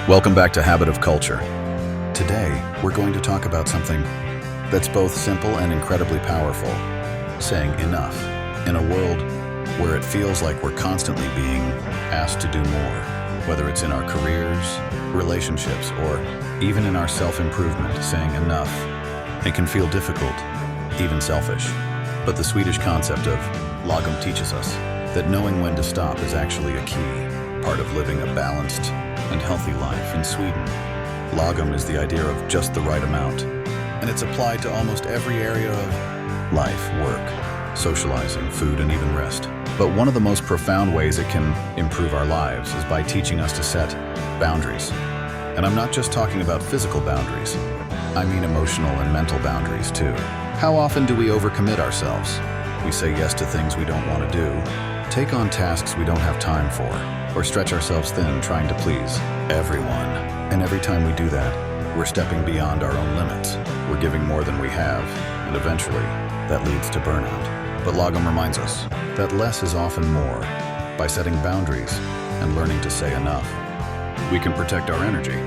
Welcome back to Habit of Culture. Today, we're going to talk about something that's both simple and incredibly powerful, saying enough. In a world where it feels like we're constantly being asked to do more, whether it's in our careers, relationships, or even in our self-improvement, saying enough, it can feel difficult, even selfish. But the Swedish concept of Lagom teaches us that knowing when to stop is actually a key part of living a balanced and healthy life. In Sweden, Lagom is the idea of just the right amount, and it's applied to almost every area of life, work, socializing, food, and even rest. But one of the most profound ways it can improve our lives is by teaching us to set boundaries. And I'm not just talking about physical boundaries, I mean emotional and mental boundaries too. How often do we overcommit ourselves? We say yes to things we don't want to do, take on tasks we don't have time for, or stretch ourselves thin trying to please everyone. And every time we do that, we're stepping beyond our own limits. We're giving more than we have, and eventually, that leads to burnout. But Lagom reminds us that less is often more. By setting boundaries and learning to say enough, we can protect our energy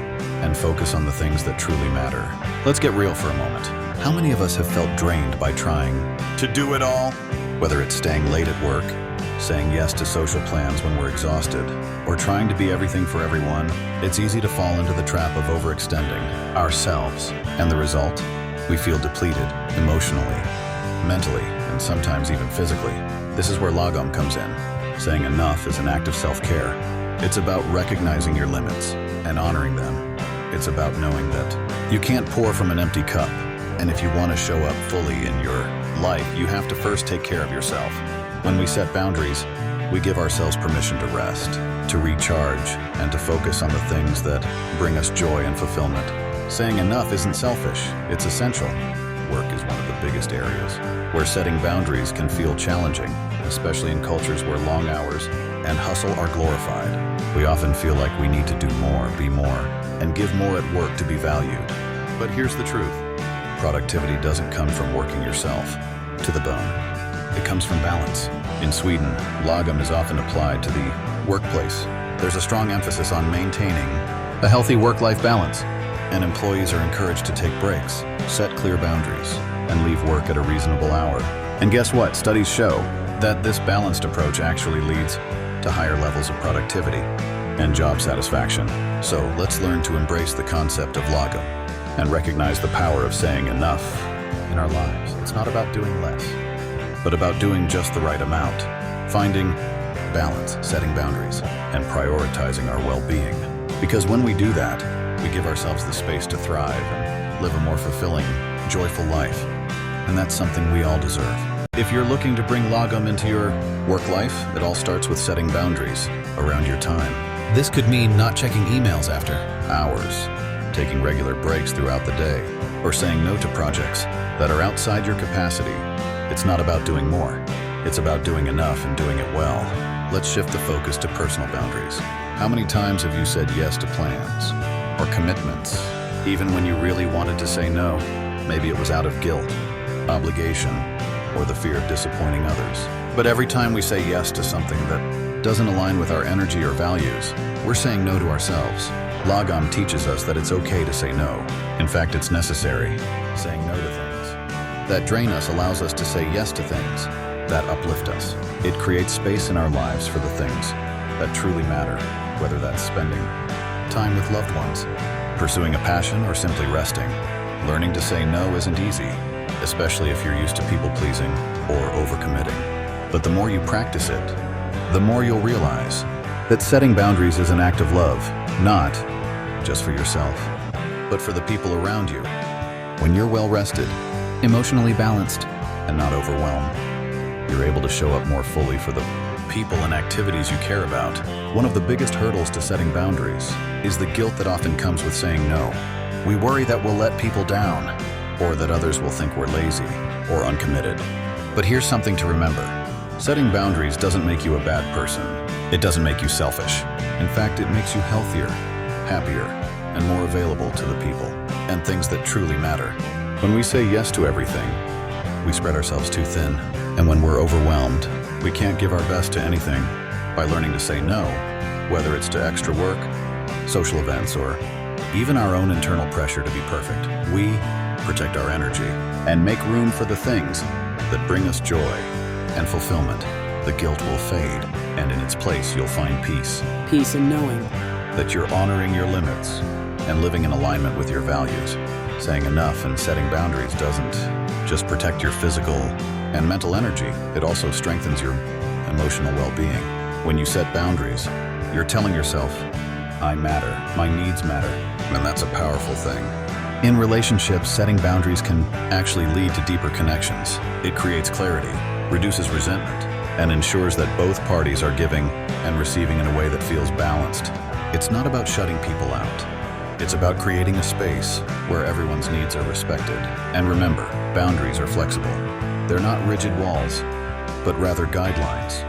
and focus on the things that truly matter. Let's get real for a moment. How many of us have felt drained by trying to do it all? Whether it's staying late at work, saying yes to social plans when we're exhausted, or trying to be everything for everyone, it's easy to fall into the trap of overextending ourselves. And the result? We feel depleted emotionally, mentally, and sometimes even physically. This is where Lagom comes in. Saying enough is an act of self-care. It's about recognizing your limits and honoring them. It's about knowing that you can't pour from an empty cup. And if you want to show up fully in your life, you have to first take care of yourself. When we set boundaries, we give ourselves permission to rest, to recharge, and to focus on the things that bring us joy and fulfillment. Saying enough isn't selfish, it's essential. Work is one of the biggest areas where setting boundaries can feel challenging, especially in cultures where long hours and hustle are glorified. We often feel like we need to do more, be more, and give more at work to be valued. But here's the truth. Productivity doesn't come from working yourself to the bone. It comes from balance. In Sweden, Lagom is often applied to the workplace. There's a strong emphasis on maintaining a healthy work-life balance, and employees are encouraged to take breaks, set clear boundaries, and leave work at a reasonable hour. And guess what? Studies show that this balanced approach actually leads to higher levels of productivity and job satisfaction. So let's learn to embrace the concept of Lagom and recognize the power of saying enough in our lives. It's not about doing less, but about doing just the right amount, finding balance, setting boundaries, and prioritizing our well-being. Because when we do that, we give ourselves the space to thrive and live a more fulfilling, joyful life. And that's something we all deserve. If you're looking to bring Lagom into your work life, it all starts with setting boundaries around your time. This could mean not checking emails after hours, taking regular breaks throughout the day, or saying no to projects that are outside your capacity. It's not about doing more. It's about doing enough and doing it well. Let's shift the focus to personal boundaries. How many times have you said yes to plans or commitments, even when you really wanted to say no? Maybe it was out of guilt, obligation, or the fear of disappointing others. But every time we say yes to something that doesn't align with our energy or values, we're saying no to ourselves. Lagom teaches us that it's okay to say no. In fact, it's necessary. Saying no to things that drain us allows us to say yes to things that uplift us. It creates space in our lives for the things that truly matter, whether that's spending time with loved ones, pursuing a passion, or simply resting. Learning to say no isn't easy, especially if you're used to people-pleasing or overcommitting. But the more you practice it, the more you'll realize that setting boundaries is an act of love, not just for yourself, but for the people around you. When you're well-rested, emotionally balanced, and not overwhelmed, you're able to show up more fully for the people and activities you care about. One of the biggest hurdles to setting boundaries is the guilt that often comes with saying no. We worry that we'll let people down, or that others will think we're lazy or uncommitted. But here's something to remember. Setting boundaries doesn't make you a bad person. It doesn't make you selfish. In fact, it makes you healthier, happier, and more available to the people and things that truly matter. When we say yes to everything, we spread ourselves too thin. And when we're overwhelmed, we can't give our best to anything. By learning to say no, whether it's to extra work, social events, or even our own internal pressure to be perfect. We protect our energy and make room for the things that bring us joy and fulfillment. The guilt will fade, and in its place you'll find peace. Peace in knowing That you're honoring your limits and living in alignment with your values. Saying enough and setting boundaries doesn't just protect your physical and mental energy, it also strengthens your emotional well-being. When you set boundaries, you're telling yourself, I matter, my needs matter, and that's a powerful thing. In relationships, setting boundaries can actually lead to deeper connections. It creates clarity, reduces resentment, and ensures that both parties are giving and receiving in a way that feels balanced. It's not about shutting people out. It's about creating a space where everyone's needs are respected. And remember, boundaries are flexible. They're not rigid walls, but rather guidelines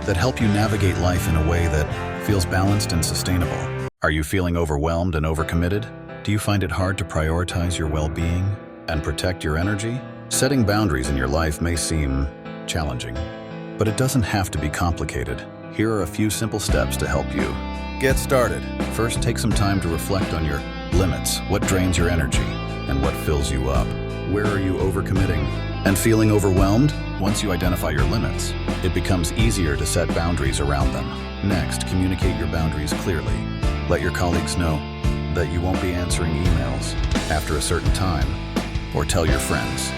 that help you navigate life in a way that feels balanced and sustainable. Are you feeling overwhelmed and overcommitted? Do you find it hard to prioritize your well-being and protect your energy? Setting boundaries in your life may seem challenging, but it doesn't have to be complicated. Here are a few simple steps to help you get started. First, take some time to reflect on your limits. What drains your energy and what fills you up? Where are you overcommitting and feeling overwhelmed? Once you identify your limits, it becomes easier to set boundaries around them. Next, communicate your boundaries clearly. Let your colleagues know that you won't be answering emails after a certain time, or tell your friends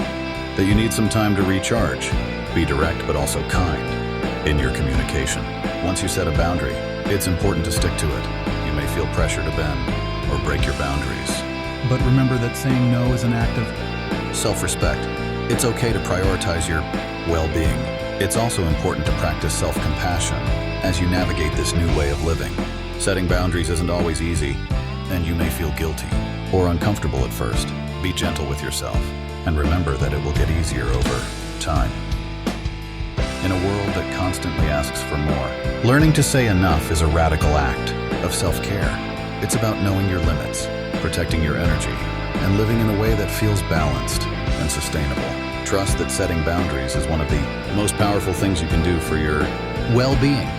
that you need some time to recharge. Be direct but also kind in your communication. Once you set a boundary, it's important to stick to it. You may feel pressure to bend or break your boundaries, but remember that saying no is an act of self-respect. It's okay to prioritize your well-being. It's also important to practice self-compassion as you navigate this new way of living. Setting boundaries isn't always easy, and you may feel guilty or uncomfortable at first. Be gentle with yourself, and remember that it will get easier over time. In a world that constantly asks for more, learning to say enough is a radical act of self-care. It's about knowing your limits, protecting your energy, and living in a way that feels balanced and sustainable. Trust that setting boundaries is one of the most powerful things you can do for your well-being.